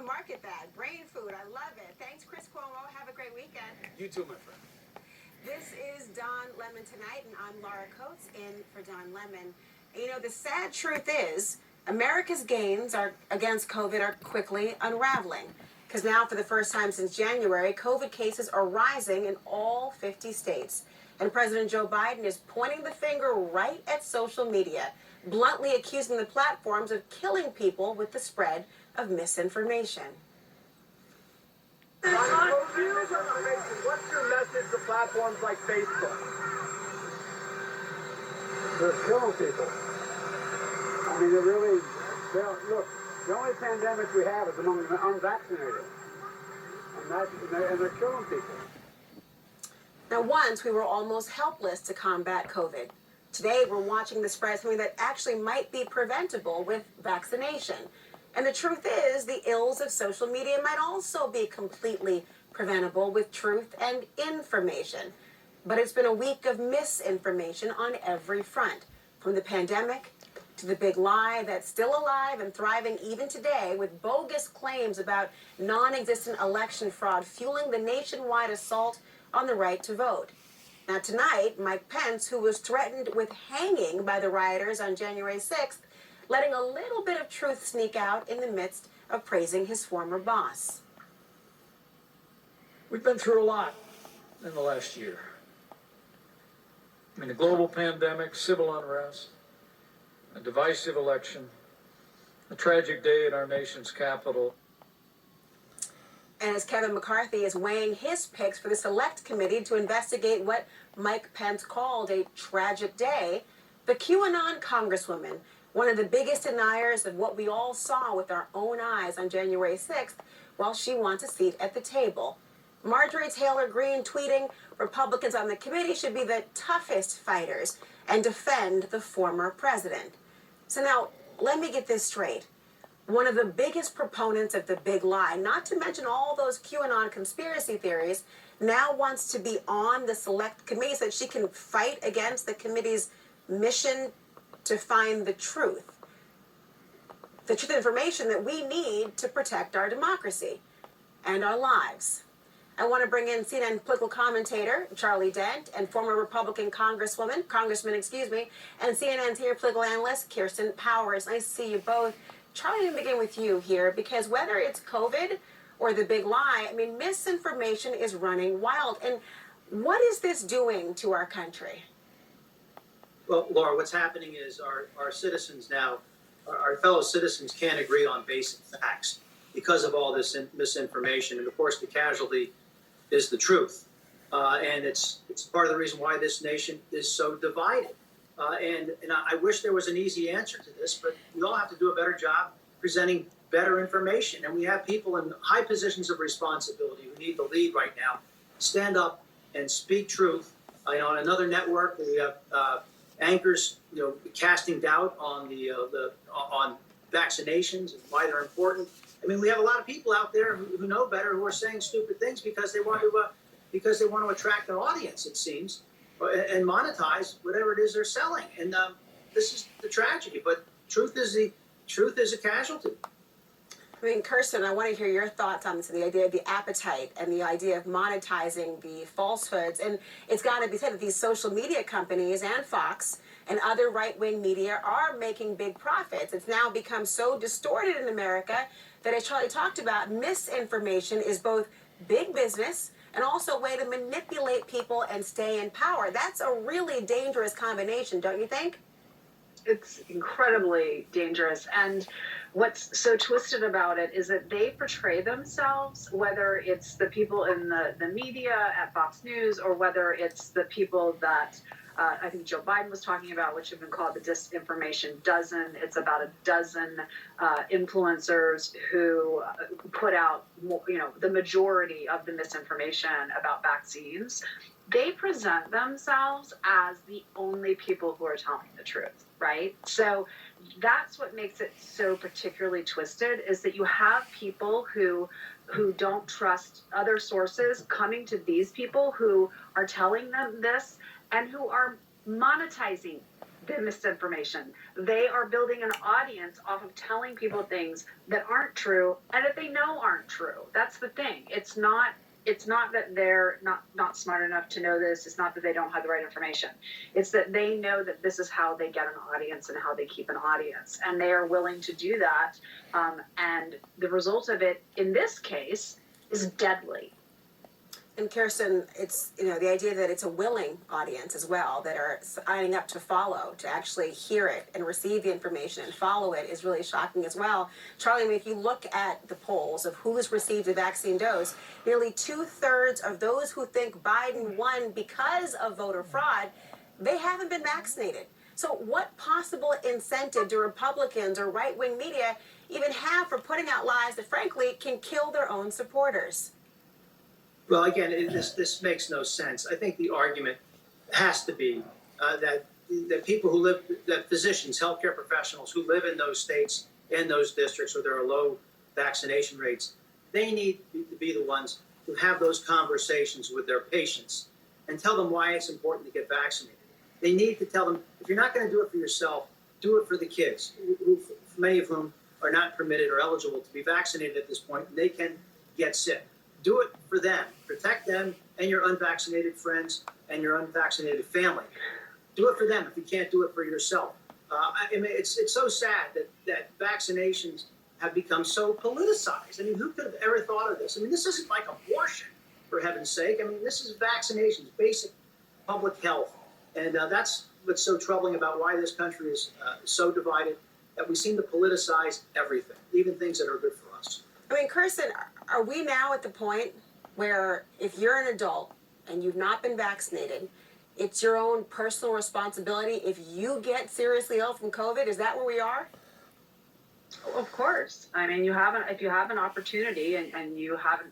market that. Brain food. I love it. Thanks, Chris Cuomo. Have a great weekend. You too, my friend. This is Don Lemon Tonight, and I'm Laura Coates in for Don Lemon. You know, the sad truth is America's gains against COVID are quickly unraveling. Because now, for the first time since January, COVID cases are rising in all 50 states. And President Joe Biden is pointing the finger right at social media, bluntly accusing the platforms of killing people with the spread of misinformation. What's your message to platforms like Facebook? They're killing people. I mean, look, the only pandemic we have is among the unvaccinated. And they're killing people. Now, once we were almost helpless to combat COVID. Today, we're watching the spread of something that actually might be preventable with vaccination. And the truth is, the ills of social media might also be completely preventable with truth and information. But it's been a week of misinformation on every front, from the pandemic to the big lie that's still alive and thriving even today, with bogus claims about non-existent election fraud fueling the nationwide assault on the right to vote. Now tonight, Mike Pence, who was threatened with hanging by the rioters on January 6th, letting a little bit of truth sneak out in the midst of praising his former boss. We've been through a lot in the last year. I mean, a global pandemic, civil unrest, a divisive election, a tragic day at our nation's capital. And as Kevin McCarthy is weighing his picks for the Select Committee to investigate what Mike Pence called a tragic day, the QAnon Congresswoman, one of the biggest deniers of what we all saw with our own eyes on January 6th, well, she wants a seat at the table. Marjorie Taylor Greene tweeting, Republicans on the committee should be the toughest fighters and defend the former president. So now, let me get this straight. One of the biggest proponents of the big lie, not to mention all those QAnon conspiracy theories, now wants to be on the Select Committee so that she can fight against the committee's mission to find the truth and information that we need to protect our democracy and our lives. I want to bring in CNN political commentator Charlie Dent and former Republican congressman, and CNN senior political analyst Kirsten Powers. Nice to see you both. Charlie, let me begin with you here, because whether it's COVID or the big lie, I mean, misinformation is running wild. And what is this doing to our country? Well, Laura, what's happening is our citizens now, our fellow citizens can't agree on basic facts because of all this misinformation. And of course, the casualty is the truth. And it's part of the reason why this nation is so divided. And I wish there was an easy answer to this, but we all have to do a better job presenting better information. And we have people in high positions of responsibility who need to lead right now, stand up and speak truth. On another network, we have anchors, casting doubt on on vaccinations and why they're important. I mean, we have a lot of people out there who know better, who are saying stupid things because they want to attract an audience, it seems, and monetize whatever it is they're selling. And this is the tragedy. But truth is a casualty. I mean, Kirsten, I want to hear your thoughts on this, the idea of the appetite and the idea of monetizing the falsehoods. And it's got to be said that these social media companies and Fox and other right-wing media are making big profits. It's now become so distorted in America that, as Charlie talked about, misinformation is both big business and also a way to manipulate people and stay in power. That's a really dangerous combination, don't you think? It's incredibly dangerous. And what's so twisted about it is that they portray themselves, whether it's the people in the media at Fox News or whether it's the people that I think Joe Biden was talking about, which have been called the disinformation dozen. It's about a dozen influencers who put out, the majority of the misinformation about vaccines. They present themselves as the only people who are telling the truth, right? So that's what makes it so particularly twisted, is that you have people who don't trust other sources coming to these people who are telling them this and who are monetizing the misinformation. They are building an audience off of telling people things that aren't true and that they know aren't true. That's the thing. It's not that they're not smart enough to know this. It's not that they don't have the right information. It's that they know that this is how they get an audience and how they keep an audience. And they are willing to do that. And the result of it, in this case, is deadly. And Kirsten, it's, the idea that it's a willing audience as well that are signing up to follow, to actually hear it and receive the information and follow it is really shocking as well. Charlie, I mean, if you look at the polls of who has received a vaccine dose, nearly 2/3 of those who think Biden won because of voter fraud, they haven't been vaccinated. So what possible incentive do Republicans or right-wing media even have for putting out lies that, frankly, can kill their own supporters? Well, again, this makes no sense. I think the argument has to be that people who live, that physicians, healthcare professionals who live in those states, in those districts where there are low vaccination rates, they need to be the ones who have those conversations with their patients and tell them why it's important to get vaccinated. They need to tell them, if you're not going to do it for yourself, do it for the kids, many of whom are not permitted or eligible to be vaccinated at this point, and they can get sick. Do it for them. Protect them and your unvaccinated friends and your unvaccinated family. Do it for them if you can't do it for yourself. I mean, it's so sad that vaccinations have become so politicized. I mean, who could have ever thought of this? I mean, this isn't like abortion, for heaven's sake. I mean, this is vaccinations, basic public health. And that's what's so troubling about why this country is so divided, that we seem to politicize everything, even things that are good for us. I mean, Kirsten, are we now at the point where if you're an adult and you've not been vaccinated, it's your own personal responsibility if you get seriously ill from COVID? Is that where we are? Of course. I mean, if you have an opportunity and you haven't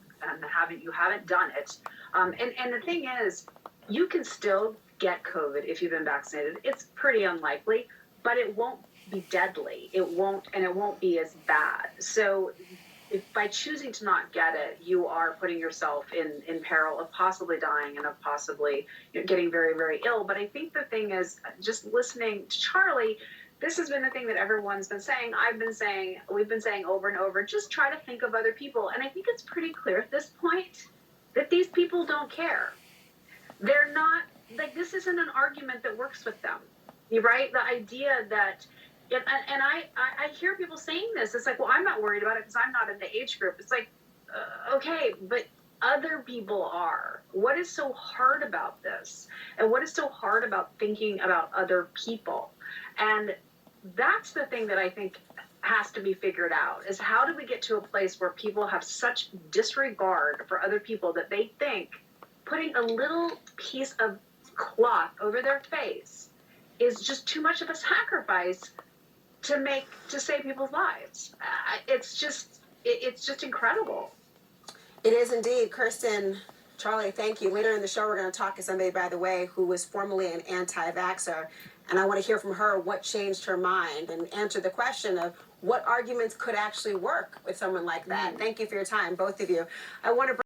done it. And the thing is, you can still get COVID if you've been vaccinated. It's pretty unlikely, but it won't be deadly. It won't be as bad. So if by choosing to not get it, you are putting yourself in peril of possibly dying and of possibly getting very, very ill. But I think the thing is, just listening to Charlie, this has been the thing that everyone's been saying. I've been saying, we've been saying over and over, just try to think of other people. And I think it's pretty clear at this point that these people don't care. They're not, like, this isn't an argument that works with them, right? The idea that, and I hear people saying this. It's like, well, I'm not worried about it because I'm not in the age group. It's like, okay, but other people are. What is so hard about this? And what is so hard about thinking about other people? And that's the thing that I think has to be figured out, is how do we get to a place where people have such disregard for other people that they think putting a little piece of cloth over their face is just too much of a sacrifice to save people's lives. It's just incredible. It is indeed. Kirsten, Charlie, thank you. Later in the show, we're going to talk to somebody, by the way, who was formerly an anti-vaxxer. And I want to hear from her what changed her mind and answer the question of what arguments could actually work with someone like that. Thank you for your time, both of you. I want to